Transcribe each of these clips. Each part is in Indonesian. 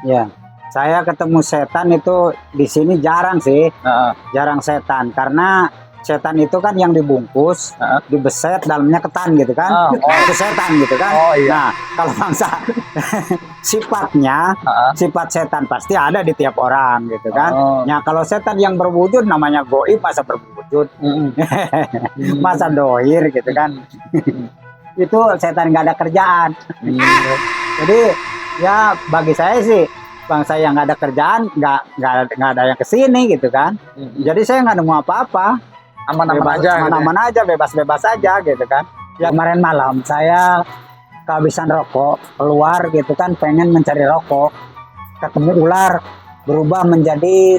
Ya, saya ketemu setan itu di sini jarang sih, jarang setan karena setan itu kan yang dibungkus, dibeset dalamnya ketan gitu kan, itu setan gitu kan. Nah, kalau bangsa sifatnya, sifat setan pasti ada di tiap orang gitu kan. Ya kalau setan yang berwujud namanya goib, masa berwujud, masa dohir gitu kan. Itu setan nggak ada kerjaan. Jadi ya bagi saya sih bangsa yang nggak ada kerjaan nggak ada yang kesini gitu kan. Jadi saya nggak nemu apa-apa, Aman-aman aja. aman-aman aja, bebas-bebas aja gitu kan. Ya kemarin malam saya kehabisan rokok, keluar gitu kan, pengen mencari rokok, ketemu ular berubah menjadi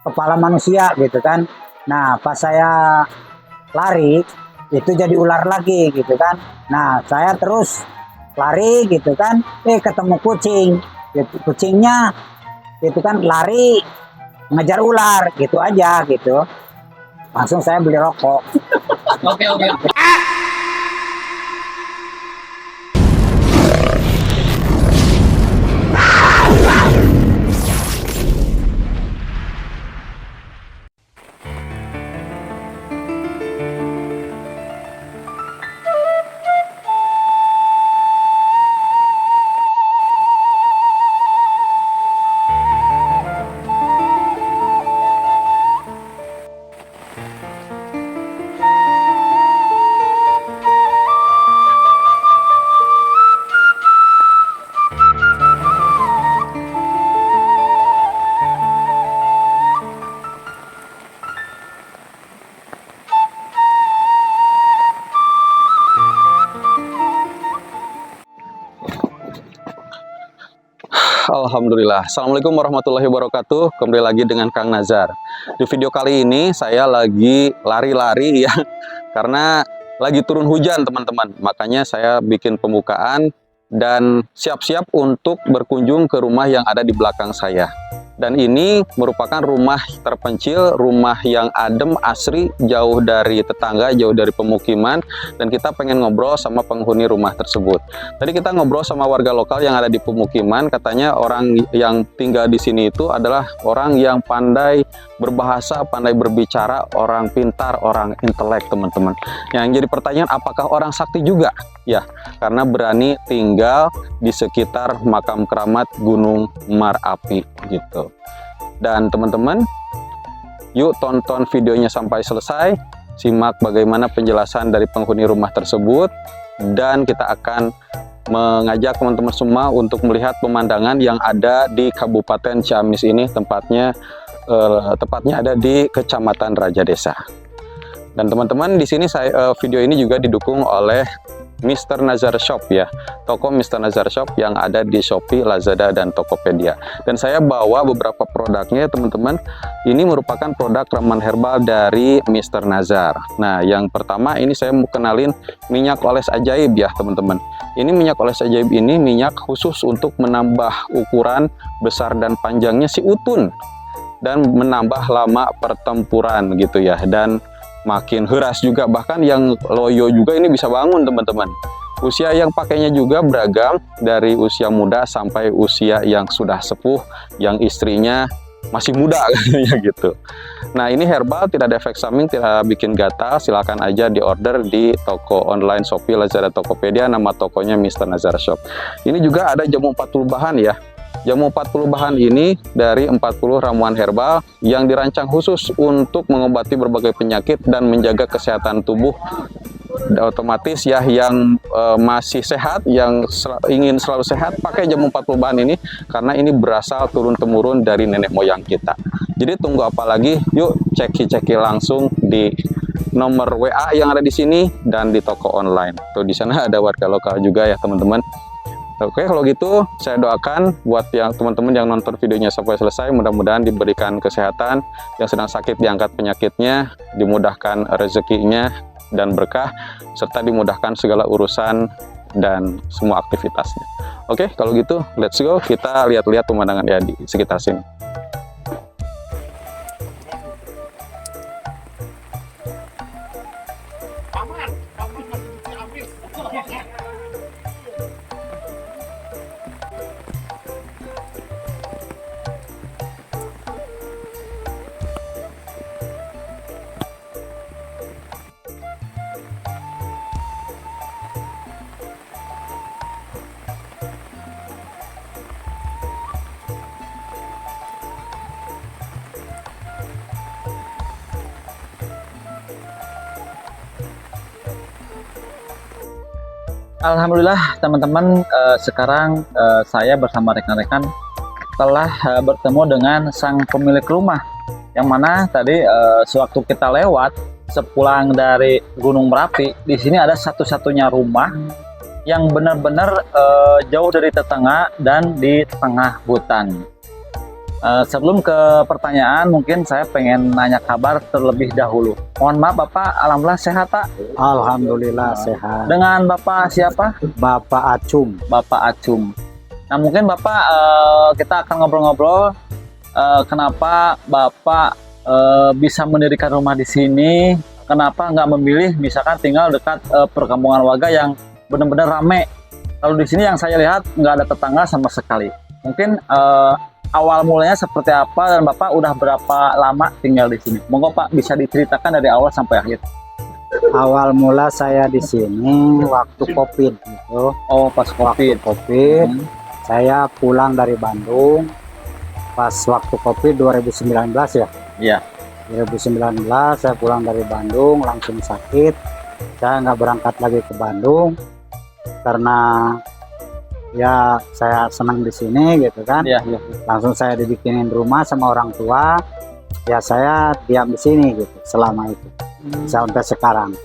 kepala manusia gitu kan. Nah pas saya lari itu jadi ular lagi gitu kan. Nah saya terus lari gitu kan, ketemu kucing gitu. Kucingnya itu kan lari ngejar ular gitu aja gitu, langsung saya beli rokok. Oke. Alhamdulillah. Assalamualaikum warahmatullahi wabarakatuh. Kembali lagi dengan Kang Nazar. Di video kali ini saya lagi lari-lari ya, karena lagi turun hujan teman-teman. Makanya saya bikin pembukaan dan siap-siap untuk berkunjung ke rumah yang ada di belakang saya. Dan ini merupakan rumah terpencil, rumah yang adem, asri, jauh dari tetangga, jauh dari pemukiman. Dan kita pengen ngobrol sama penghuni rumah tersebut. Tadi kita ngobrol sama warga lokal yang ada di pemukiman. Katanya orang yang tinggal di sini itu adalah orang yang pandai berbahasa, pandai berbicara, orang pintar, orang intelek teman-teman. Yang jadi pertanyaan, apakah orang sakti juga? Ya, karena berani tinggal di sekitar makam keramat Gunung Marapi gitu. Dan teman-teman, yuk tonton videonya sampai selesai, simak bagaimana penjelasan dari penghuni rumah tersebut, dan kita akan mengajak teman-teman semua untuk melihat pemandangan yang ada di Kabupaten Ciamis ini, tepatnya ada di Kecamatan Raja Desa. Dan teman-teman, di sini video ini juga didukung oleh Mr. Nazar Shop ya, toko Mr. Nazar Shop yang ada di Shopee, Lazada, dan Tokopedia. Dan saya bawa beberapa produknya teman-teman. Ini merupakan produk ramuan herbal dari Mr. Nazar. Nah, yang pertama ini saya mau kenalin minyak oles ajaib ya teman-teman. Ini minyak oles ajaib ini minyak khusus untuk menambah ukuran besar dan panjangnya si utun dan menambah lama pertempuran gitu ya, dan makin heras juga, bahkan yang loyo juga ini bisa bangun teman-teman. Usia yang pakainya juga beragam, dari usia muda sampai usia yang sudah sepuh, yang istrinya masih muda gitu. Nah, ini herbal, tidak ada efek samping, tidak bikin gatal. Silakan aja di order di toko online Shopee, Lazada, Tokopedia. Nama tokonya Mr. Nazar Shop. Ini juga ada jamu 40 bahan ya. Jamu 40 bahan ini dari 40 ramuan herbal yang dirancang khusus untuk mengobati berbagai penyakit dan menjaga kesehatan tubuh. Otomatis ya, yang masih sehat, yang ingin selalu sehat, pakai jamu 40 bahan ini, karena ini berasal turun-temurun dari nenek moyang kita. Jadi tunggu apa lagi? Yuk ceki-ceki langsung di nomor WA yang ada di sini dan di toko online. Tuh di sana ada warga lokal juga ya teman-teman. Oke, kalau gitu saya doakan buat yang teman-teman yang nonton videonya sampai selesai, mudah-mudahan diberikan kesehatan, yang sedang sakit diangkat penyakitnya, dimudahkan rezekinya dan berkah, serta dimudahkan segala urusan dan semua aktivitasnya. Oke, kalau gitu let's go, kita lihat-lihat pemandangan ya di sekitar sini. Alhamdulillah teman-teman, sekarang saya bersama rekan-rekan telah bertemu dengan sang pemilik rumah, yang mana tadi sewaktu kita lewat sepulang dari Gunung Merapi, di sini ada satu-satunya rumah yang benar-benar jauh dari tetangga dan di tengah hutan. Sebelum ke pertanyaan, mungkin saya pengen nanya kabar terlebih dahulu. Mohon maaf Bapak, alhamdulillah sehat Pak? Alhamdulillah sehat. Dengan Bapak siapa? Bapak Acung. Bapak Acung. Nah mungkin Bapak, kita akan ngobrol-ngobrol kenapa Bapak bisa mendirikan rumah di sini, kenapa nggak memilih misalkan tinggal dekat perkampungan warga yang benar-benar rame. Kalau di sini yang saya lihat nggak ada tetangga sama sekali. Mungkin awal mulanya seperti apa dan Bapak udah berapa lama tinggal di sini? Monggo Pak bisa diceritakan dari awal sampai akhir. Awal mula saya di sini waktu COVID gitu. Oh pas COVID. COVID, saya pulang dari Bandung. Pas waktu COVID 2019 ya. Iya. 2019 saya pulang dari Bandung langsung sakit. Saya nggak berangkat lagi ke Bandung karena ya saya senang di sini gitu kan. Iya. Langsung saya dibikinin rumah sama orang tua. Ya saya diam di sini gitu selama itu sampai sekarang.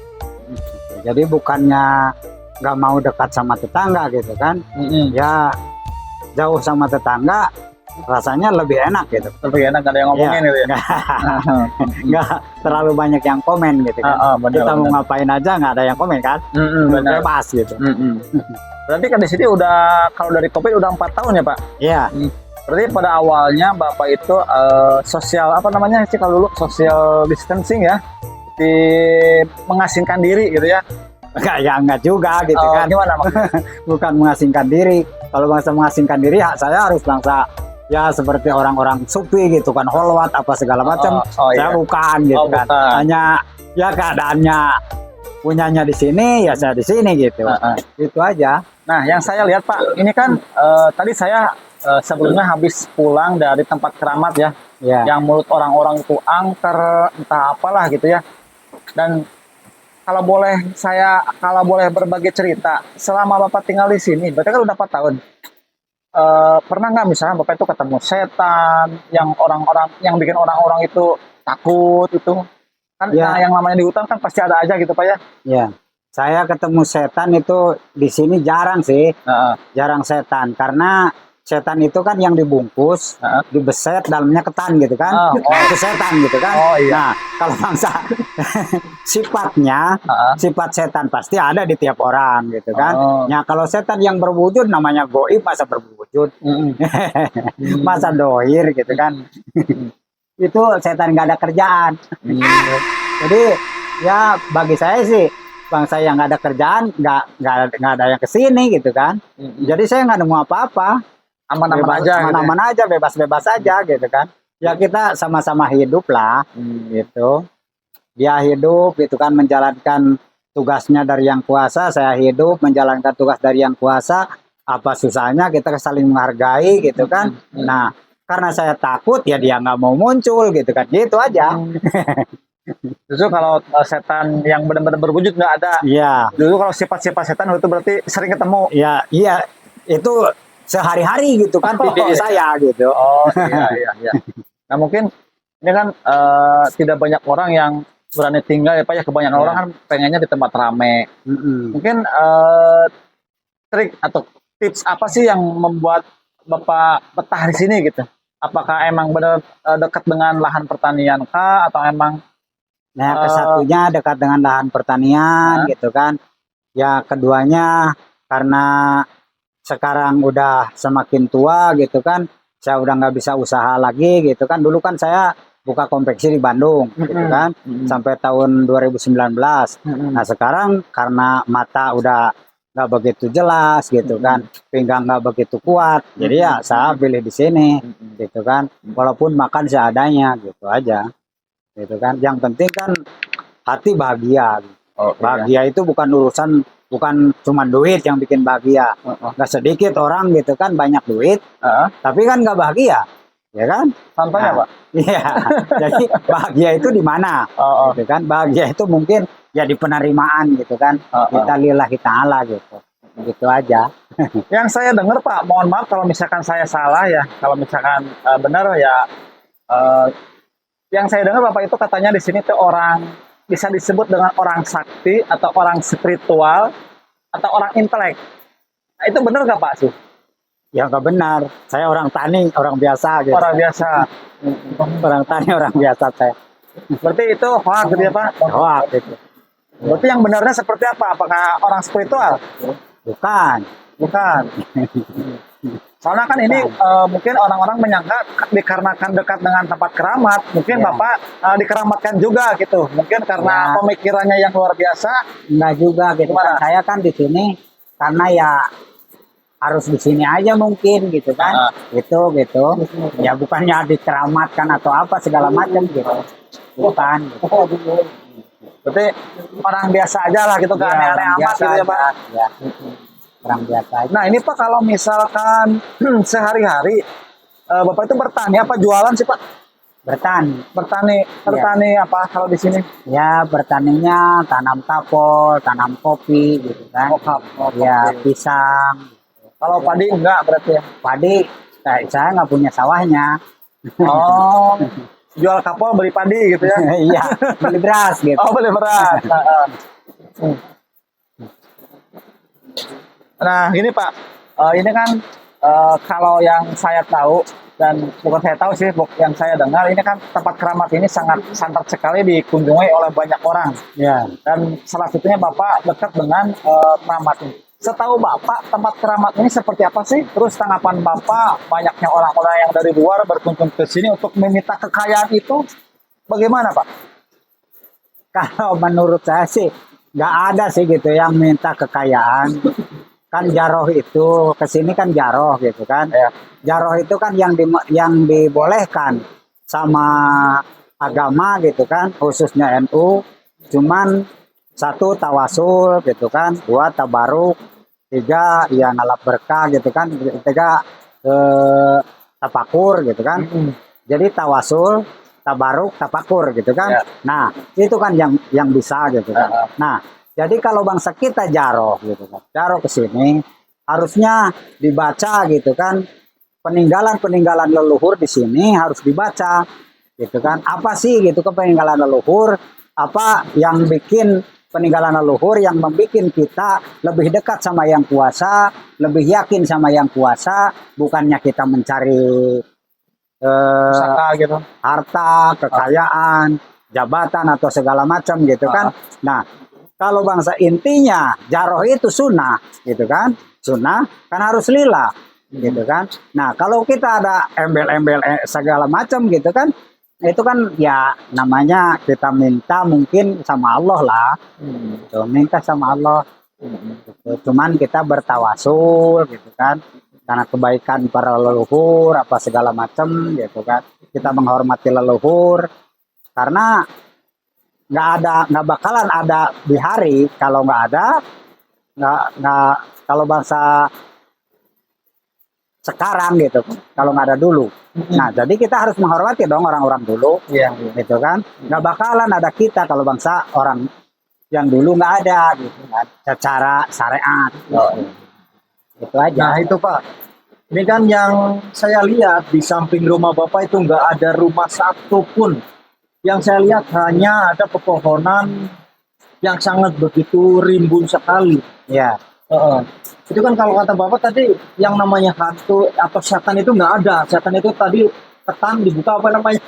Jadi bukannya nggak mau dekat sama tetangga gitu kan. Ya jauh sama tetangga rasanya lebih enak gitu. Lebih enak ada yang ngomongin gitu ya. Nggak terlalu banyak yang komen gitu kan. Bener, Kita mau bener. ngapain aja nggak ada yang komen kan. Benar. Bebas gitu. Berarti kan di sini udah kalau dari COVID udah 4 tahun ya Pak? Iya. Berarti pada awalnya Bapak itu sosial apa namanya sih kalau dulu social distancing ya, di mengasingkan diri gitu ya? Enggak juga gitu kan. Gimana maksudnya? Bukan mengasingkan diri. Kalau bangsa mengasingkan diri, saya harus bangsa ya seperti orang-orang sufi gitu kan, holwat apa segala macam. Saya bukan gitu kan. Bukan. Hanya ya keadaannya punyanya di sini, ya saya di sini gitu. Itu aja. Nah, yang saya lihat Pak, ini kan tadi saya sebelumnya habis pulang dari tempat keramat ya, Ya. yang mulut orang-orang itu angker, entah apalah gitu ya. Dan kalau boleh berbagi cerita, selama Bapak tinggal di sini, berarti kan udah 4 tahun. Pernah nggak misalnya Bapak itu ketemu setan, yang orang-orang yang bikin orang-orang itu takut itu? Kan Ya. yang namanya di hutan kan pasti ada aja gitu Pak ya. Ya. Saya ketemu setan itu di sini jarang sih. Jarang setan karena setan itu kan yang dibungkus, dibeset dalamnya ketan gitu kan. Itu setan gitu kan. Nah, kalau bangsa sifat setan pasti ada di tiap orang gitu kan. Ya kalau setan yang berwujud namanya goib, masa berwujud. Masa dohir gitu kan. Itu setan nggak ada kerjaan. Jadi ya bagi saya sih bangsa yang nggak ada kerjaan nggak ada yang kesini gitu kan. Jadi saya nggak nemu apa-apa. Aman-aman aja, aman-aman aja, bebas-bebas aja gitu kan. Ya kita sama-sama hidup lah, gitu. Dia hidup gitu kan, menjalankan tugasnya dari yang kuasa, saya hidup menjalankan tugas dari yang kuasa. Apa susahnya kita saling menghargai gitu kan. Nah, karena saya takut ya dia nggak mau muncul gitu kan, gitu aja. Justru kalau setan yang benar-benar berwujud nggak ada. Iya. Dulu kalau sifat-sifat setan itu berarti sering ketemu. Iya, iya. Itu sehari-hari gitu kan di diri saya gitu. Iya. Nah mungkin ini kan tidak banyak orang yang berani tinggal ya Pak ya. Kebanyakan orang kan pengennya di tempat rame. Mungkin trik atau tips apa sih yang membuat Bapak betah di sini gitu? Apakah emang benar dekat dengan lahan pertanian kah atau emang Nah, kesatunya dekat dengan lahan pertanian gitu kan. Ya keduanya karena sekarang udah semakin tua gitu kan, saya udah nggak bisa usaha lagi gitu kan. Dulu kan saya buka konveksi di Bandung gitu kan, sampai tahun 2019. Nah sekarang karena mata udah nggak begitu jelas gitu kan, pinggang nggak begitu kuat, jadi ya saya pilih di sini gitu kan. Walaupun makan seadanya gitu aja gitu kan. Yang penting kan hati bahagia. Bahagia itu bukan urusan, bukan cuma duit yang bikin bahagia. Nggak sedikit orang gitu kan banyak duit, tapi kan nggak bahagia, ya kan? Contohnya Pak? Iya. Jadi bahagia itu di mana? Gitu kan? Bahagia itu mungkin ya di penerimaan gitu kan. Kita lillahi ta'ala gitu. Begitu aja. Yang saya dengar Pak, mohon maaf kalau misalkan saya salah ya, kalau misalkan benar ya, eh, yang saya dengar Bapak itu katanya di sini tuh orang bisa disebut dengan orang sakti atau orang spiritual atau orang intelek. Nah, itu benar nggak Pak sih? Ya nggak benar. Saya orang tani, orang biasa gitu. Orang biasa. Orang tani, orang biasa saya. Berarti itu hoax gitu ya Pak? Hoax gitu. Berarti yang benarnya seperti apa? Apakah orang spiritual? Bukan. Bukan. Soalnya kan ini mungkin orang-orang menyangka dikarenakan dekat dengan tempat keramat, mungkin Ya. Bapak dikeramatkan juga gitu. Mungkin karena Ya. pemikirannya yang luar biasa. Enggak juga gitu. Gimana? Kan saya kan di sini karena ya harus di sini aja mungkin gitu kan. Gitu. Ya bukannya dikeramatkan atau apa segala macam gitu. Bukan. Gitu. Berarti orang biasa aja lah gitu, Ya, kan aneh-aneh orang amat biasa gitu ya Pak. aja. Ya. Orang biasa aja. Nah ini Pak, kalau misalkan sehari-hari Bapak itu bertani apa jualan sih Pak? Bertani. Bertani apa kalau di sini? Ya bertaninya tanam kapol, tanam kopi gitu kan. Ya pisang. Kalau padi enggak berarti ya? Padi saya nggak punya sawahnya. Oh, jual kapal beli padi gitu ya? Iya, beli beras gitu. Oh, beli beras. Nah, gini Pak, ini kan kalau yang saya tahu dan bukan saya tahu sih, yang saya dengar ini kan tempat keramat ini sangat santer sekali dikunjungi oleh banyak orang. Ya. Dan salah satunya Bapak dekat dengan keramat ini. Setahu Bapak, tempat keramat ini seperti apa sih? Terus tanggapan Bapak, banyaknya orang-orang yang dari luar berkunjung ke sini untuk meminta kekayaan itu, bagaimana Pak? Kalau menurut saya sih nggak ada sih gitu yang minta kekayaan. Kan jaroh itu kesini kan jaroh gitu kan. Ya. Jaroh itu kan yang dibolehkan sama agama gitu kan, khususnya NU. Cuman 1 tawasul gitu kan, 2 tabaruk, 3 ya ngalap berkah gitu kan, 3 tapakur gitu kan. Jadi tawasul, tabaruk, tapakur gitu kan. Ya. Nah, itu kan yang bisa gitu kan. Nah, jadi kalau bangsa kita jaroh gitu kan. Jaroh ke sini harusnya dibaca gitu kan. Peninggalan-peninggalan leluhur di sini harus dibaca gitu kan. Apa sih gitu ke peninggalan leluhur? Apa yang bikin peninggalan leluhur yang membuat kita lebih dekat sama yang kuasa, lebih yakin sama yang kuasa, bukannya kita mencari Saka gitu. harta, kekayaan, jabatan atau segala macam gitu kan. Nah, kalau bangsa intinya jaroh itu sunnah gitu kan. Sunnah kan harus lillah gitu kan. Nah, kalau kita ada embel-embel segala macam gitu kan, itu kan ya namanya kita minta mungkin sama Allah lah. Gitu, minta sama Allah. Gitu. Cuman kita bertawasul gitu kan. Karena kebaikan para leluhur apa segala macam gitu kan. Kita menghormati leluhur karena nggak bakalan ada di hari kalau nggak kalau bangsa sekarang gitu kalau nggak ada dulu. Nah jadi kita harus menghormati dong orang-orang dulu. Iya. Gitu kan, nggak bakalan ada kita kalau bangsa orang yang dulu nggak ada gitu kan secara syariat gitu. Itu aja. Nah itu Pak, ini kan yang saya lihat di samping rumah Bapak itu nggak ada rumah satu pun. Yang saya lihat hanya ada pepohonan yang sangat begitu rimbun sekali. Ya. Itu kan kalau kata Bapak tadi yang namanya hantu atau setan itu nggak ada. Setan itu tadi ketan dibuka apa namanya?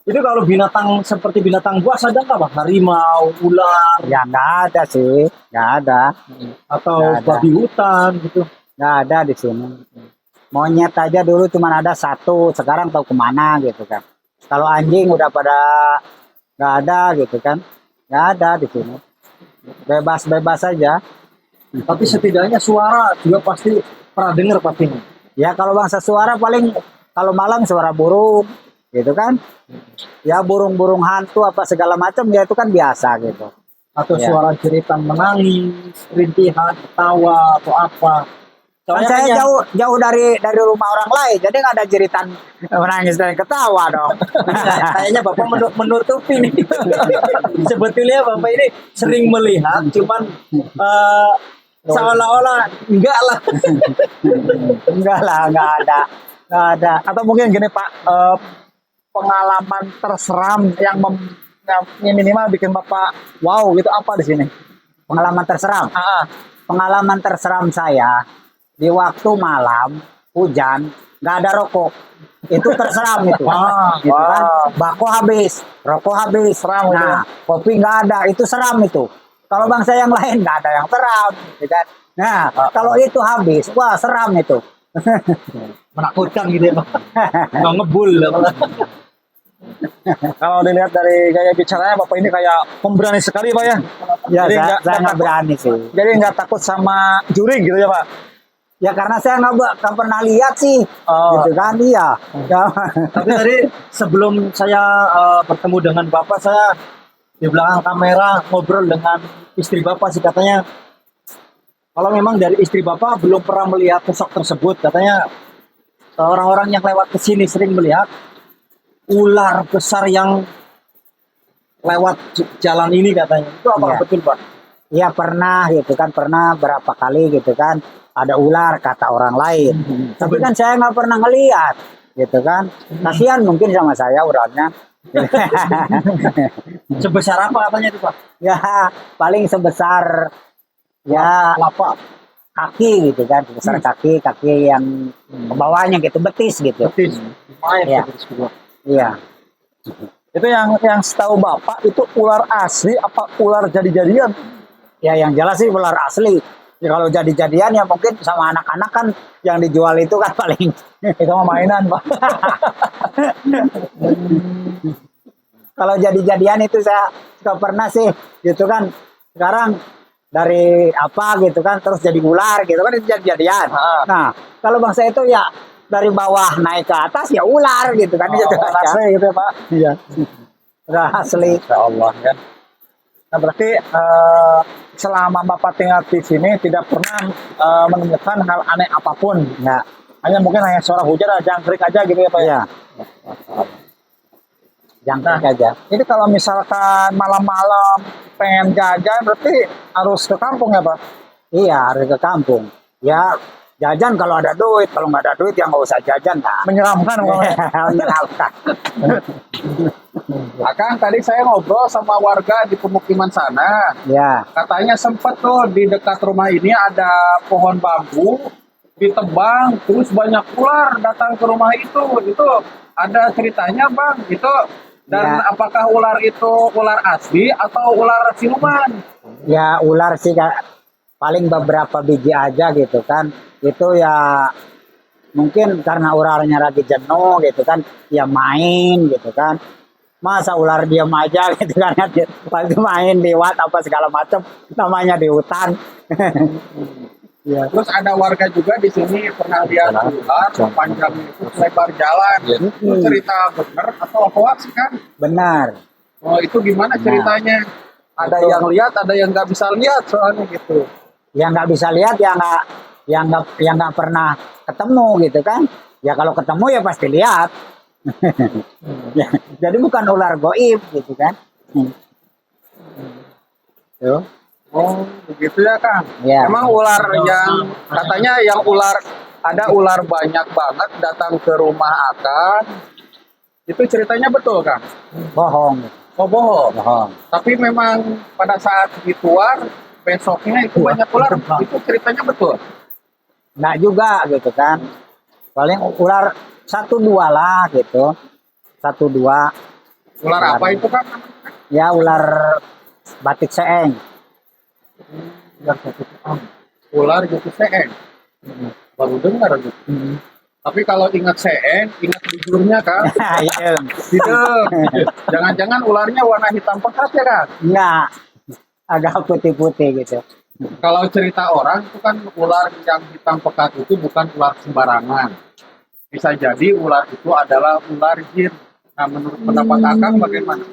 Itu kalau binatang seperti binatang buas ada nggak Pak? Harimau, ular, Ya nggak ada sih, nggak ada, atau Nggak ada. babi hutan gitu. nggak ada di sini. Monyet aja dulu cuma ada 1, sekarang tahu kemana gitu kan. Kalau anjing udah pada nggak ada gitu kan, nggak ada di sini. Bebas-bebas aja. Tapi setidaknya suara juga pasti pernah dengar pastinya. Ya kalau bangsa suara paling kalau malam suara burung gitu kan. Ya burung-burung hantu apa segala macam ya itu kan biasa gitu. Atau Ya. suara cerita menangis, rintihan, ketawa atau apa. Kan Soalnya saya kan yang- jauh dari rumah orang lain, jadi nggak ada jeritan menangis dan ketawa dong. kayaknya Bapak menutupi nih. Sebetulnya Bapak ini sering melihat, cuman seolah-olah enggak lah. Enggak lah, nggak ada. Atau mungkin gini Pak, pengalaman terseram yang minimal bikin Bapak wow gitu apa di sini? Pengalaman terseram. Ah, Pengalaman terseram saya di waktu malam hujan nggak ada rokok, itu terseram itu. Gitu kan. Bako habis, rokok habis, Seram itu nah kopi nggak ada, itu seram itu. Kalau bangsa yang lain nggak ada yang seram, gitu kan. Nah kalau itu habis, wah seram itu. Menakutkan gitu ya Pak. Nggak ngebul. Kalau dilihat dari gaya bicaranya Bapak ini kayak pemberani sekali Pak ya. Ya Jadi saya nggak takut- berani sih. Jadi nggak takut sama juri gitu ya Pak. Ya karena saya nggak pernah lihat sih, Oh. gitu kan. Iya. Ya. Tapi tadi sebelum saya bertemu dengan Bapak, saya di belakang kamera ngobrol dengan istri Bapak sih, katanya kalau memang dari istri Bapak belum pernah melihat sosok tersebut, katanya orang-orang yang lewat ke sini sering melihat ular besar yang lewat jalan ini katanya. Itu apa Iya. betul Pak? Ya pernah gitu kan, pernah berapa kali gitu kan, ada ular kata orang lain. Tapi kan saya nggak pernah ngeliat gitu kan. Kasihan mungkin sama saya ularnya. Sebesar apa katanya itu Pak? Ya paling sebesar ya Lapak. kaki gitu kan, sebesar kaki yang ke bawahnya gitu, betis gitu. Betis. Lumayan Iya. betis kedua. Iya. Itu yang setahu Bapak itu ular asli apa ular jadi-jadian? Ya yang jelas sih ular asli. Ya, kalau jadi-jadian ya mungkin sama anak-anak kan yang dijual itu kan paling Itu mah mainan Pak. kalau jadi-jadian itu saya nggak pernah sih gitu kan. Sekarang dari apa gitu kan terus jadi ular gitu kan, itu jadi-jadian. Ah. Nah kalau bangsa itu ya dari bawah naik ke atas ya ular gitu kan, gitu Ular aja. asli gitu ya Pak. Iya. Ular asli. Insya Allah kan. Nah berarti selama Bapak tinggal di sini tidak pernah menemukan hal aneh apapun. Ya, Hanya mungkin hanya suara hujan atau jangkrik aja gitu ya Pak ya. iya. Jangkrik aja. Ini kalau misalkan malam-malam pengen jajan berarti harus ke kampung ya Pak? Iya harus ke kampung. Ya jajan kalau ada duit, kalau nggak ada duit ya nggak usah jajan. Nah. Menyeramkan pokoknya. Menyeramkan. Akang tadi saya ngobrol sama warga di pemukiman sana. Ya. Katanya sempat tuh di dekat rumah ini ada pohon bambu ditebang, terus banyak ular datang ke rumah itu. Itu ada ceritanya Bang. Itu dan Ya. apakah ular itu ular asli atau ular siluman? Ya ular sih paling beberapa biji aja gitu kan. Itu ya mungkin karena ularnya lagi jenuh gitu kan, ya main gitu kan. Masa ular diam aja gitu kan, waktu main lewat apa segala macam, namanya di hutan. Ya. Terus ada warga juga di sini pernah lihat ular panjangnya itu lebar jalan. Itu cerita benar atau hoax kan? Benar. Oh itu gimana ceritanya? Ada Itu. yang lihat, ada yang nggak bisa lihat soalnya gitu. Yang nggak bisa lihat ya nggak pernah ketemu gitu kan. Ya kalau ketemu ya pasti lihat. Ya, jadi bukan ular goib gitu kan. Tuh. Oh, begitu ya, Kang. Ya. Emang ular yang katanya yang ular ada ular banyak banget datang ke rumah Akang. Itu ceritanya betul, Kang? Bohong. Oh, bohong. Bohong. Tapi memang pada saat dituar besoknya itu banyak ular. Itu ceritanya betul. Nggak juga gitu kan. Paling ular 1-2 lah gitu. 1-2. Ular apa itu, Kang? Ya ular batik seeng. Ular gitu seeng. Baru dengar gitu. Tapi kalau ingat seeng, ingat bujurnya, Kang. Iya. Tidak. Jangan-jangan ularnya warna hitam pekat ya, Kang? Nggak. Agak putih-putih gitu. Kalau cerita orang itu kan ular yang hitam pekat itu bukan ular sembarangan. Bisa jadi ular itu adalah ular jin. Nah, menurut pendapat Akang bagaimana?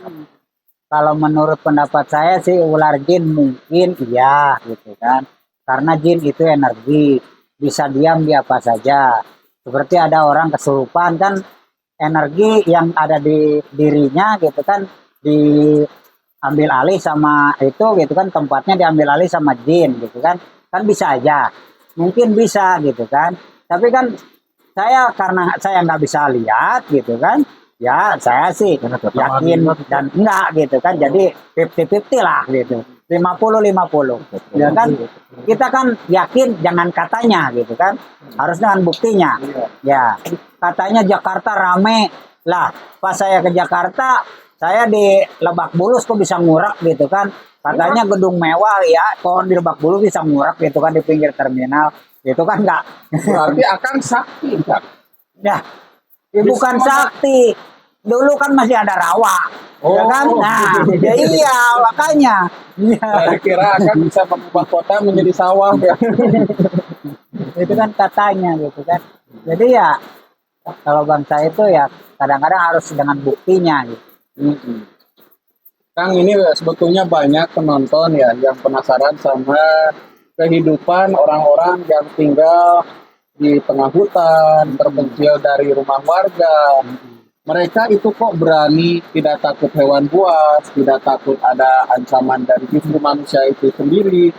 Kalau menurut pendapat saya sih ular jin mungkin iya gitu kan. Karena jin itu energi. bisa diam di apa saja. Seperti ada orang kesurupan kan, energi yang ada di dirinya gitu kan diambil alih sama itu gitu kan, tempatnya diambil alih sama jin gitu kan bisa aja, mungkin bisa gitu kan. Tapi kan saya karena saya nggak bisa lihat gitu kan, ya saya sih yakin dan enggak gitu kan, jadi 50-50 lah gitu, 50-50 ya kan. Kita kan yakin, jangan katanya gitu kan, harus dengan buktinya. Ya katanya Jakarta rame lah, pas saya ke Jakarta saya di Lebak Bulus kok bisa ngurak gitu kan, katanya gedung mewah ya, pohon di Lebak Bulus bisa ngurak gitu kan di pinggir terminal, itu kan enggak. Berarti akan sakti kan? Ya, bukan sakti. Dulu kan masih ada rawa, ya kan? Nah, ya iya makanya. Iya. Saya kira akan bisa mengubah kota menjadi sawah ya. Itu kan katanya gitu kan. Jadi ya kalau bangsa itu ya kadang-kadang harus dengan buktinya gitu. Kang, ini sebetulnya banyak penonton ya yang penasaran sama kehidupan orang-orang yang tinggal di tengah hutan, terpencil dari rumah warga. Mereka itu kok berani, tidak takut hewan buas, tidak takut ada ancaman dari justru manusia itu sendiri.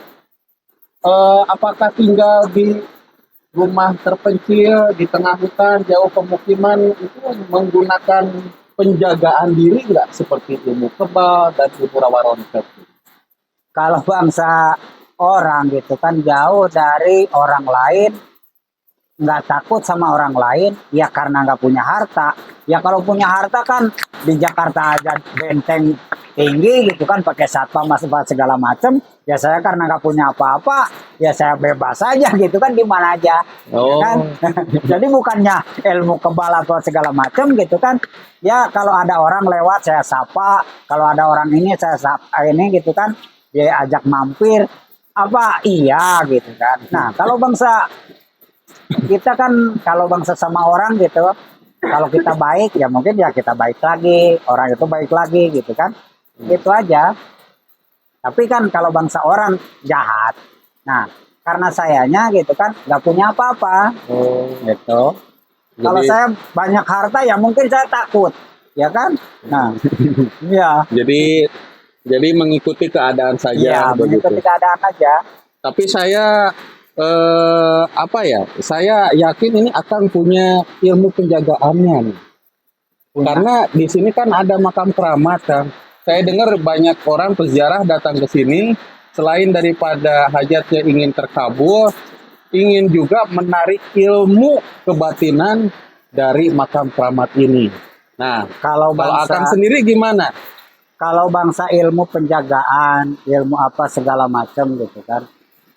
Apakah tinggal di rumah terpencil di tengah hutan, jauh pemukiman itu menggunakan penjagaan diri nggak, seperti ilmu kebal dan ilmu rawa rontek? Kalau bangsa orang gitu kan jauh dari orang lain, nggak takut sama orang lain, ya karena nggak punya harta. Ya kalau punya harta kan di Jakarta aja benteng tinggi gitu kan, pakai satpam segala macem. Ya saya karena nggak punya apa-apa, ya saya bebas aja gitu kan, di mana aja. Ya kan? Jadi bukannya ilmu kebal atau segala macem gitu kan. Ya kalau ada orang lewat saya sapa, kalau ada orang ini saya sapa ini gitu kan, dia ajak mampir apa iya gitu kan. Nah kalau bangsa kita kan, kalau bangsa sama orang gitu, kalau kita baik ya mungkin ya kita baik lagi, orang itu baik lagi gitu kan, gitu aja. Tapi kan kalau bangsa orang jahat, nah karena sayanya gitu kan nggak punya apa-apa, gitu. Kalau saya banyak harta ya mungkin saya takut, ya kan. Nah ya Jadi mengikuti keadaan saja, ya begitu. mengikuti keadaan aja. Tapi saya saya yakin ini akan punya ilmu penjagaannya nih. Karena di sini kan ada makam keramat kan. Saya dengar banyak orang peziarah datang ke sini, selain daripada hajatnya ingin terkabul, ingin juga menarik ilmu kebatinan dari makam keramat ini. Nah, kalau Akang sendiri gimana? Kalau bangsa ilmu penjagaan, ilmu apa segala macam gitu kan.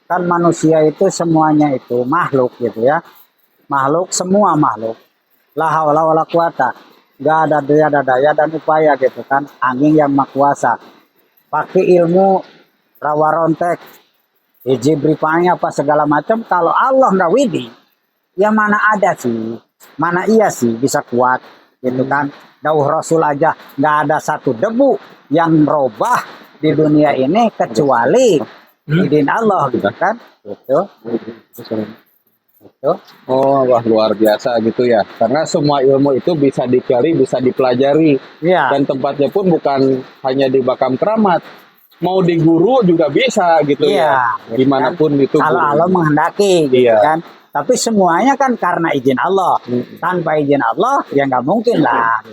Kan manusia itu semuanya itu makhluk gitu ya. Makhluk, semua makhluk. La haula wala quwata. Gak ada daya dan upaya gitu kan. Angin yang maha kuasa. Pakai ilmu rawa rontek, jibripanya apa segala macam. Kalau Allah nggak widi, ya mana ada sih? Mana iya sih bisa kuat gitu kan. Dauh Rasul aja nggak ada satu debu yang merubah di dunia ini kecuali izin Allah gitu kan, gitu. Oh, wah luar biasa gitu ya. Karena semua ilmu itu bisa digali, bisa dipelajari. Ya. Dan tempatnya pun bukan hanya di makam keramat. Mau di guru juga bisa gitu ya. Gitu Dimanapun kan. itu. Kalau Allah menghendaki gitu kan. Tapi semuanya kan karena izin Allah. Tanpa izin Allah ya nggak mungkin lah.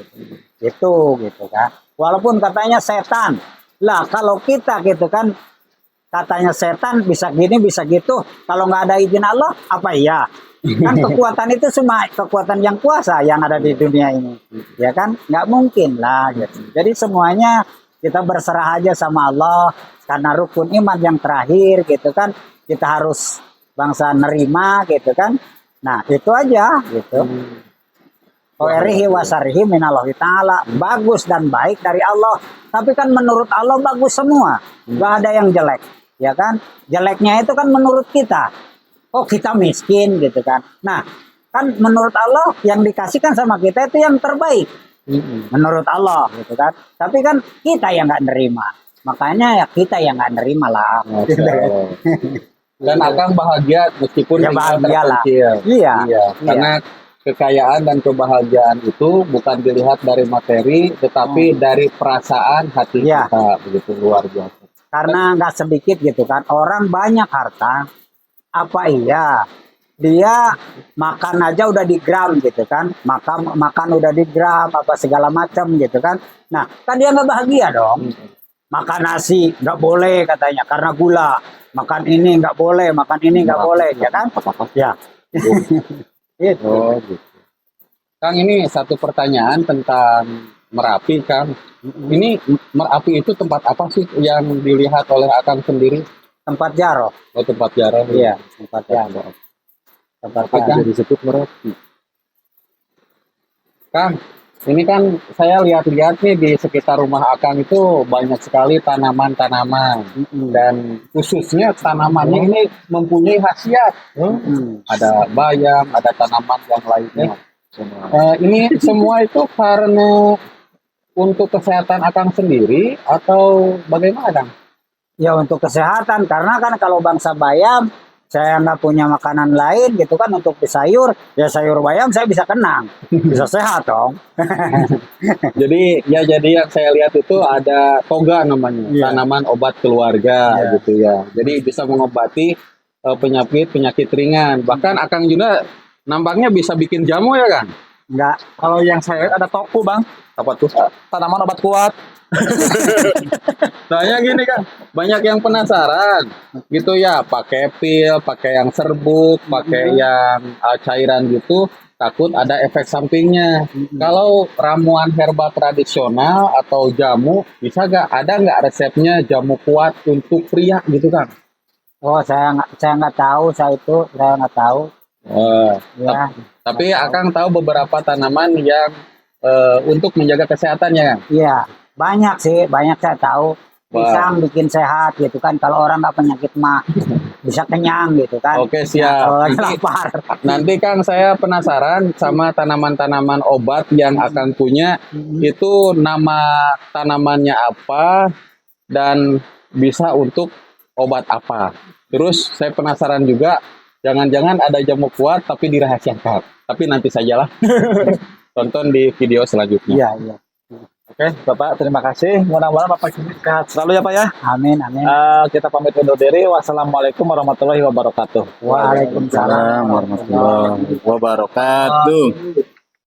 Gitu kan. Walaupun katanya setan. Lah kalau kita gitu kan, katanya setan bisa gini bisa gitu, kalau nggak ada izin Allah apa iya? Kan kekuatan itu cuma kekuatan yang kuasa yang ada di dunia ini, ya kan, nggak mungkin lah gitu. Jadi semuanya kita berserah aja sama Allah, karena rukun iman yang terakhir gitu kan, kita harus bangsa nerima gitu kan. Nah itu aja gitu. Warihi wasarihi minallahi ta'ala, bagus dan baik dari Allah. Tapi kan menurut Allah bagus semua, nggak ada yang jelek. Ya kan, jeleknya itu kan menurut kita. Oh kita miskin gitu kan. Nah kan menurut Allah yang dikasihkan sama kita itu yang terbaik. Menurut Allah gitu kan. Tapi kan kita yang nggak nerima. Makanya ya kita yang nggak nerima lah. Dan Akang bahagia meskipun Ya, tinggal bahagia lah. terpencil. Iya. Iya, karena kekayaan dan kebahagiaan itu bukan dilihat dari materi, tetapi dari perasaan hati Iya. kita, begitu luar biasa. Karena nggak sedikit gitu kan, orang banyak harta, apa iya dia makan aja udah di gram gitu kan, makan udah di gram apa segala macam gitu kan. Nah kan dia nggak bahagia dong. Makan nasi nggak boleh katanya karena gula, makan ini nggak boleh, makan ini nggak boleh, ya kan? Ya. Gitu. Oh, gitu. Kang, ini satu pertanyaan tentang Merapi, Kang. Ini Merapi itu tempat apa sih yang dilihat oleh Akang sendiri? Tempat jaro. Oh, tempat jarang. Iya, tempat jaro. Tempat Apa jaro. yang disebut Merapi? Kang, ini kan saya lihat-lihat nih di sekitar rumah Akang itu banyak sekali tanaman-tanaman. Dan khususnya tanamannya ini mempunyai khasiat. Ada bayam, ada tanaman yang lainnya. Ini semua itu karena untuk kesehatan Akang sendiri atau bagaimana, Kang? Ya untuk kesehatan, karena kan kalau bangsa bayam saya nggak punya makanan lain gitu kan untuk di sayur, ya sayur bayam saya bisa kenang, bisa sehat dong. Jadi yang saya lihat itu ada toga namanya, Iya. tanaman obat keluarga Iya. gitu ya. Jadi bisa mengobati penyakit ringan. Bahkan Akang juga nampaknya bisa bikin jamu ya, Kang? Nggak, Kalau yang saya lihat ada toku bang, Apa tuh? tanaman obat kuat. Soalnya gini, Kang, banyak yang penasaran gitu ya, pakai pil, pakai yang serbuk, pakai yang cairan gitu, takut ada efek sampingnya. Kalau ramuan herbal tradisional atau jamu, bisa ada nggak resepnya jamu kuat untuk pria gitu, Kang? oh saya nggak tahu, saya nggak tahu. Ya, Tapi Akang tahu beberapa tanaman yang untuk menjaga kesehatannya, Kang? iya banyak sih, banyak saya tahu. Pisang bikin sehat gitu kan, kalau orang nggak penyakit mah bisa kenyang gitu kan. Oke, siap. Kalau lagi Nanti- lapar. Nanti Kang, saya penasaran sama tanaman-tanaman obat yang Akang punya. Itu nama tanamannya apa dan bisa untuk obat apa. Terus saya penasaran juga, jangan-jangan ada jamu kuat tapi dirahasiakan. Tapi nanti sajalah. Tonton di video selanjutnya. Iya, iya. Oke, Bapak, terima kasih. Mudah-mudahan Bapak sehat selalu ya Pak ya. Amin, amin. Kita pamit undur diri. Wassalamualaikum warahmatullahi wabarakatuh. Waalaikumsalam warahmatullahi wabarakatuh.